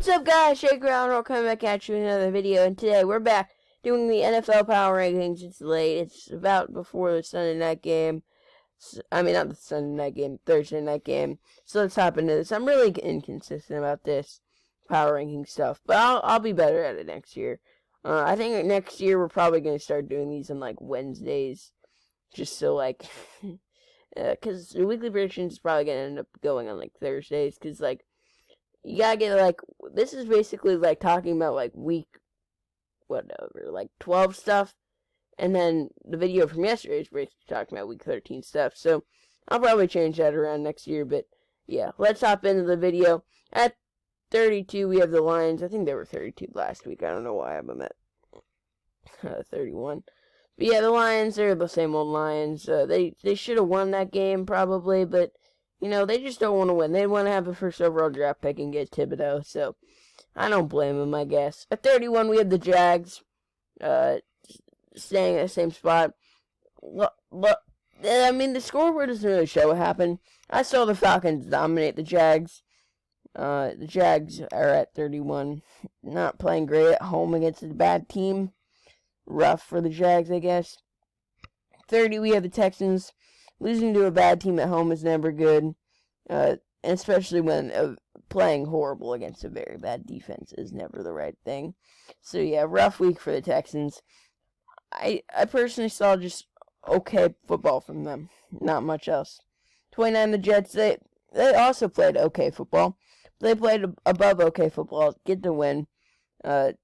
What's up, guys? Shake Around, we're coming back at you with another video, and today we're back doing the NFL Power Rankings. It's late. It's about before the Sunday night game. I mean, not the Sunday night game, Thursday night game. So let's hop into this. I'm really inconsistent about this Power Ranking stuff, but I'll be better at it next year. I think next year we're probably going to start doing these on, like, Wednesdays, just so, like, because the weekly predictions is probably going to end up going on, like, Thursdays, because, like, you gotta get, like, this is basically, like, talking about, like, week, whatever, like, 12 stuff, and then the video from yesterday is basically talking about week 13 stuff, so I'll probably change that around next year, but, yeah, let's hop into the video. At 32, we have the Lions. I think they were 32 last week. I don't know why I have them at 31. But, yeah, the Lions, they're the same old Lions. They should have won that game, probably, but you know, they just don't want to win. They want to have the first overall draft pick and get Thibodeau, so I don't blame them, I guess. At 31, we have the Jags, staying at the same spot. I mean, the scoreboard doesn't really show what happened. I saw the Falcons dominate the Jags. The Jags are at 31. Not playing great at home against a bad team. Rough for the Jags, I guess. 30, we have the Texans. Losing to a bad team at home is never good, especially when playing horrible against a very bad defense is never the right thing. So, yeah, rough week for the Texans. I personally saw just okay football from them, not much else. 29, the Jets, they also played okay football. They played above okay football, get the win. The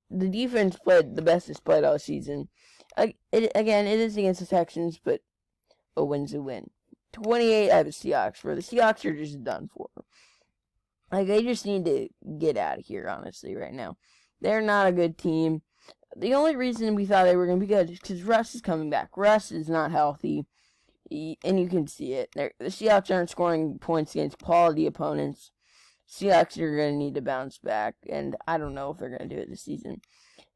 defense played the best it's played all season. Again, it is against the Texans, but a win's a win. 28, I have the Seahawks, where the Seahawks are just done for. Like, they just need to get out of here, honestly, right now. They're not a good team. The only reason we thought they were going to be good is because Russ is coming back. Russ is not healthy, and you can see it. The Seahawks aren't scoring points against quality opponents. Seahawks are going to need to bounce back, and I don't know if they're going to do it this season.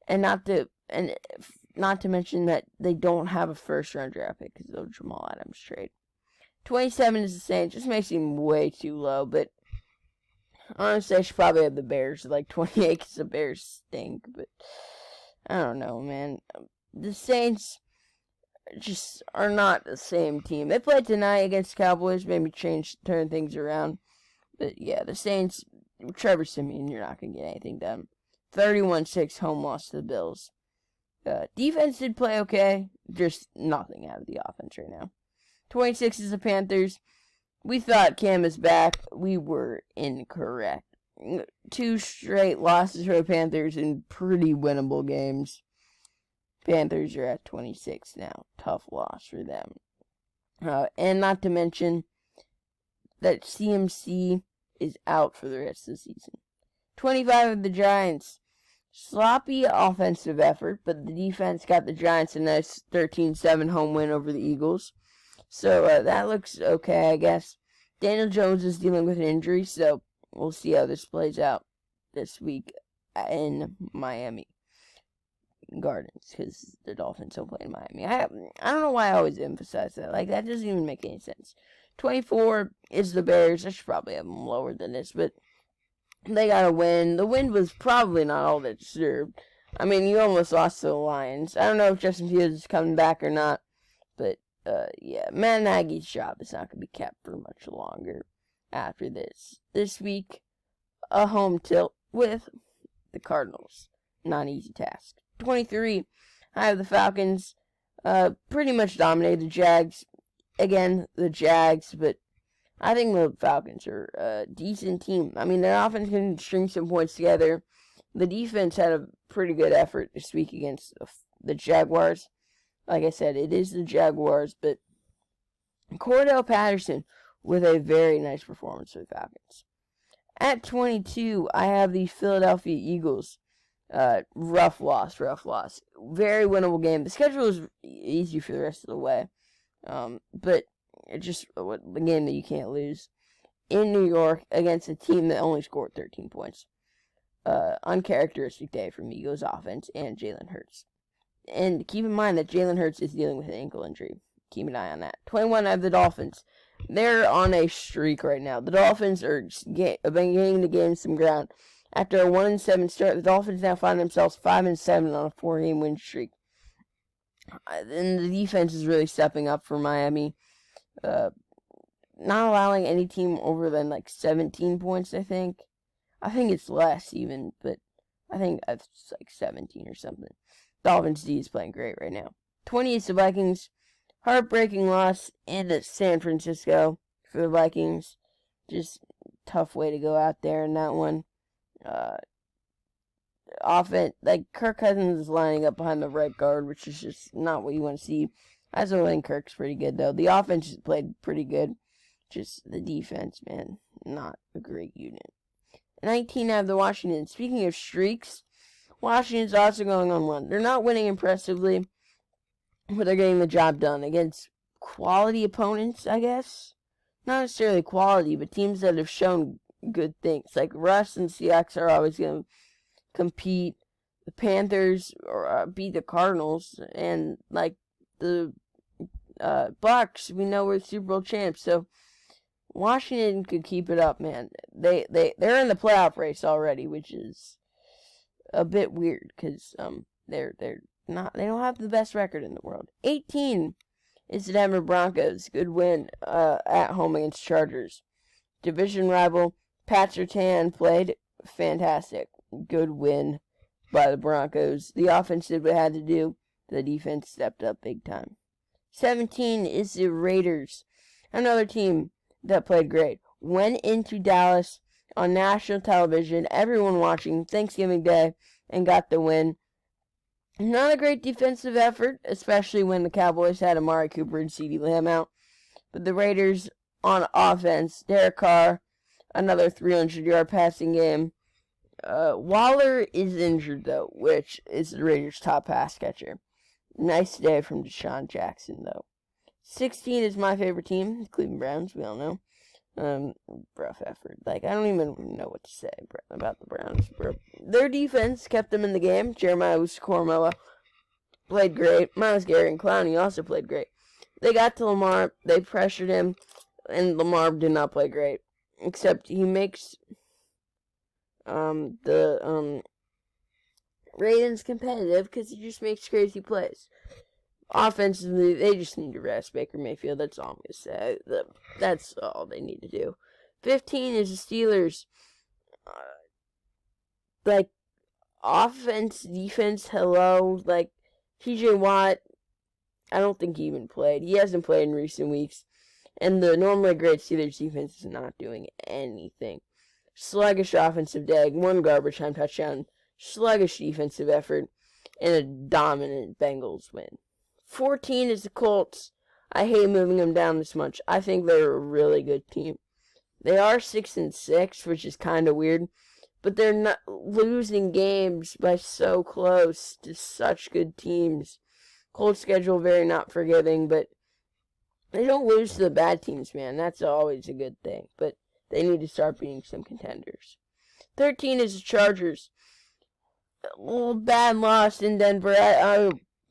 And not to mention that they don't have a first-round draft pick because of Jamal Adams trade. 27 is the Saints. Just makes him way too low, but honestly, I should probably have the Bears like 28 because the Bears stink, but I don't know, man. The Saints just are not the same team. They played tonight against Cowboys, maybe turn things around, but yeah, the Saints, Trevor Siemian, you're not going to get anything done. 31-6 home loss to the Bills. Defense did play okay, just nothing out of the offense right now. 26 is the Panthers. We thought Cam is back. We were incorrect. 2 straight losses for the Panthers in pretty winnable games. Panthers are at 26 now. Tough loss for them. And not to mention that CMC is out for the rest of the season. 25 of the Giants. Sloppy offensive effort, but the defense got the Giants a nice 13-7 home win over the Eagles. So that looks okay, I guess. Daniel Jones is dealing with an injury, so we'll see how this plays out this week in Miami Gardens, because the Dolphins don't play in Miami. I don't know why I always emphasize that. Like, that doesn't even make any sense. 24 is the Bears. I should probably have them lower than this, but they got a win. The win was probably not all that deserved. I mean, you almost lost to the Lions. I don't know if Justin Fields is coming back or not, but yeah, Matt Nagy's job is not going to be kept for much longer after this. This week, a home tilt with the Cardinals. Not an easy task. 23, I have the Falcons. Pretty much dominated the Jags. Again, the Jags, but I think the Falcons are a decent team. I mean, their offense can string some points together. The defense had a pretty good effort this week against the Jaguars. Like I said, it is the Jaguars, but Cordell Patterson with a very nice performance for the Falcons. At 22, I have the Philadelphia Eagles. Rough loss. Very winnable game. The schedule is easy for the rest of the way. But it's just the game that you can't lose. In New York against a team that only scored 13 points. Uncharacteristic day from Eagles offense and Jalen Hurts. And keep in mind that Jalen Hurts is dealing with an ankle injury. Keep an eye on that. 21, I have the Dolphins. They're on a streak right now. The Dolphins are beginning to gain some ground. After a 1-7 start, the Dolphins now find themselves 5-7 on a 4-game win streak. And the defense is really stepping up for Miami. Not allowing any team over than like 17 points, I think. I think it's less even, but I think it's like 17 or something. Dolphins D is playing great right now. 20 is the Vikings. Heartbreaking loss in San Francisco for the Vikings. Just tough way to go out there in that one. Offense, like Kirk Cousins is lining up behind the right guard, which is just not what you want to see. I still think Kirk's pretty good though. The offense played pretty good. Just the defense, man, not a great unit. 19 out of the Washington. Speaking of streaks, Washington's also going on one. They're not winning impressively, but they're getting the job done against quality opponents, I guess. Not necessarily quality, but teams that have shown good things. Like Russ and Seahawks are always going to compete. The Panthers beat the Cardinals, and like the Bucks, we know we're Super Bowl champs. So Washington could keep it up, man. They're in the playoff race already, which is a bit weird because they don't have the best record in the world. 18 is the Denver Broncos. Good win at home against Chargers. Division rival Pat Surtain played fantastic. Good win by the Broncos. The offense did what it had to do. The defense stepped up big time. 17 is the Raiders. Another team that played great. Went into Dallas on national television, everyone watching Thanksgiving Day, and got the win. Not a great defensive effort, especially when the Cowboys had Amari Cooper and CeeDee Lamb out. But the Raiders on offense, Derek Carr, another 300-yard passing game. Waller is injured, though, which is the Raiders' top pass catcher. Nice day from Deshaun Jackson, though. 16 is my favorite team, the Cleveland Browns, we all know. Rough effort. Like, I don't even know what to say about the Browns. Their defense kept them in the game. Jeremiah Owusu-Koramoah played great. Myles Garrett and Clowney also played great. They got to Lamar, they pressured him, and Lamar did not play great. Except he makes the Ravens competitive because he just makes crazy plays. Offensively, they just need to rest Baker Mayfield. That's all I'm going to say. That's all they need to do. 15 is the Steelers. Offense, defense, hello. TJ Watt, I don't think he even played. He hasn't played in recent weeks. And the normally great Steelers defense is not doing anything. Sluggish offensive day, one garbage time touchdown, sluggish defensive effort, and a dominant Bengals win. 14 is the Colts. I hate moving them down this much. I think they're a really good team. They are 6-6, which is kind of weird, but they're not losing games by so close to such good teams. Colts schedule very not forgiving, but they don't lose to the bad teams, man. That's always a good thing, but they need to start beating some contenders. 13 is the Chargers. A little bad loss in Denver.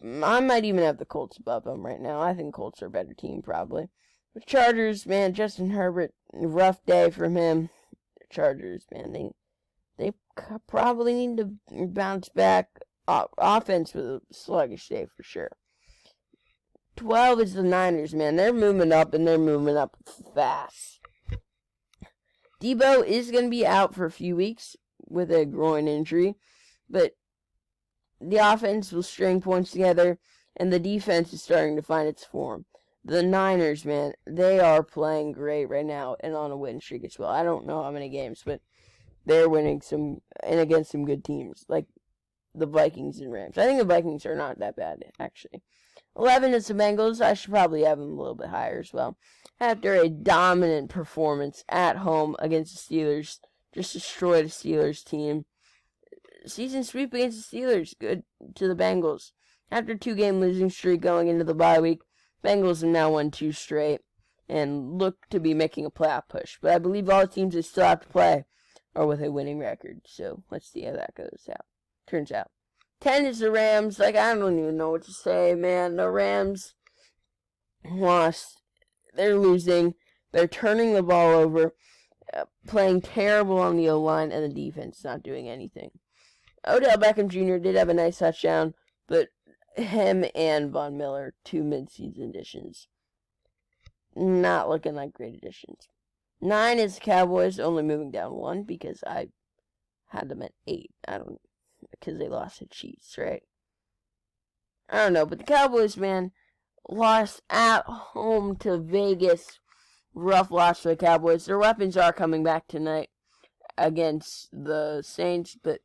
I might even have the Colts above them right now. I think Colts are a better team, probably. The Chargers, man, Justin Herbert, rough day from him. The Chargers, man, they probably need to bounce back. Offense with a sluggish day for sure. 12 is the Niners, man. They're moving up, and they're moving up fast. Debo is going to be out for a few weeks with a groin injury, but the offense will string points together, and the defense is starting to find its form. The Niners, man, they are playing great right now and on a win streak as well. I don't know how many games, but they're winning some and against some good teams like the Vikings and Rams. I think the Vikings are not that bad, actually. 11 is the Bengals. I should probably have them a little bit higher as well. After a dominant performance at home against the Steelers, just destroyed the Steelers team. Season sweep against the Steelers, good to the Bengals. After a 2-game losing streak going into the bye week, Bengals have now won 2 straight and look to be making a playoff push. But I believe all the teams that still have to play are with a winning record. So let's see how that turns out. 10 is the Rams. I don't even know what to say, man. The Rams lost. They're losing. They're turning the ball over, playing terrible on the O-line, and the defense not doing anything. Odell Beckham Jr. did have a nice touchdown, but him and Von Miller, 2 midseason additions, not looking like great additions. 9 is the Cowboys, only moving down 1 because I had them at 8. Because they lost to Chiefs, right? I don't know, but the Cowboys, man, lost at home to Vegas. Rough loss for the Cowboys. Their weapons are coming back tonight against the Saints, but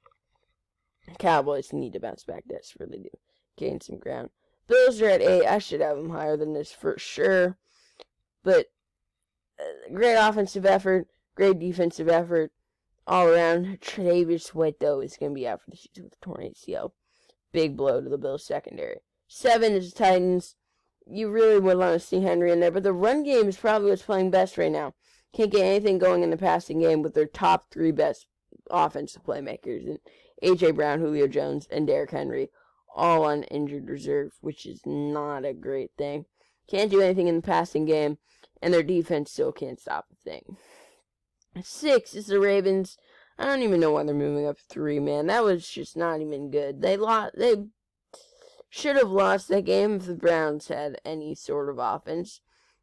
the Cowboys need to bounce back desperately to gain some ground. Bills are at 8. I should have them higher than this for sure. But great offensive effort, great defensive effort all around. Tre'Davious White, though, is going to be out for the season with a torn ACL. Big blow to the Bills secondary. 7 is the Titans. You really would want to see Henry in there, but the run game is probably what's playing best right now. Can't get anything going in the passing game with their top 3 best offensive playmakers. And A.J. Brown, Julio Jones, and Derrick Henry, all on injured reserve, which is not a great thing. Can't do anything in the passing game, and their defense still can't stop a thing. 6 is the Ravens. I don't even know why they're moving up 3, man. That was just not even good. They should have lost that game if the Browns had any sort of offense.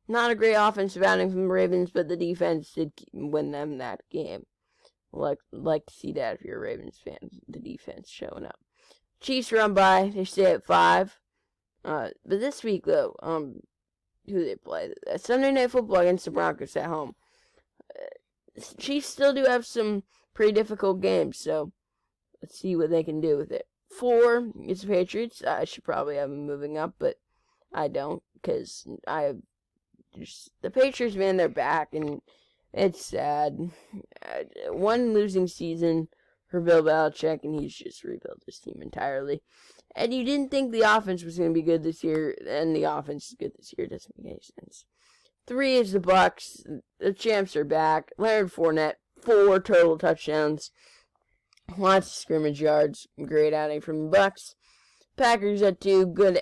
Not a great offensive outing from the Ravens, but the defense did win them that game. Like to see that if you're a Ravens fan, the defense showing up. Chiefs run by. They stay at 5. But this week, though, who they play? Sunday Night Football against the Broncos at home. Chiefs still do have some pretty difficult games, so let's see what they can do with it. 4 is the Patriots. I should probably have them moving up, but I don't, because the Patriots, man, they're back, and it's sad. 1 losing season for Bill Belichick, and he's just rebuilt his team entirely. And you didn't think the offense was going to be good this year, and the offense is good this year. It doesn't make any sense. 3 is the Bucks. The champs are back. Leonard Fournette, 4 total touchdowns. Lots of scrimmage yards. Great outing from the Bucks. Packers at 2. Good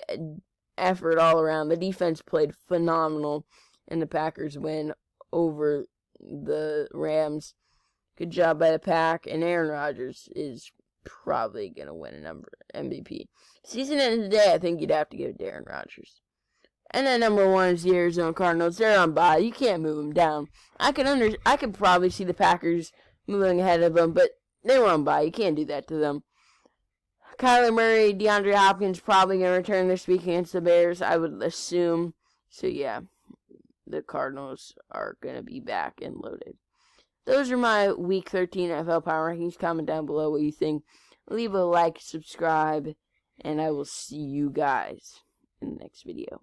effort all around. The defense played phenomenal, and the Packers win over the Rams. Good job by the Pack. And Aaron Rodgers is probably going to win a MVP. Season end of the day, I think you'd have to give it to Aaron Rodgers. And then number 1 is the Arizona Cardinals. They're on bye. You can't move them down. I could probably see the Packers moving ahead of them, but they were on bye. You can't do that to them. Kyler Murray, DeAndre Hopkins probably going to return this week against the Bears, I would assume. So, yeah, the Cardinals are going to be back and loaded. Those are my Week 13 NFL Power Rankings. Comment down below what you think. Leave a like, subscribe, and I will see you guys in the next video.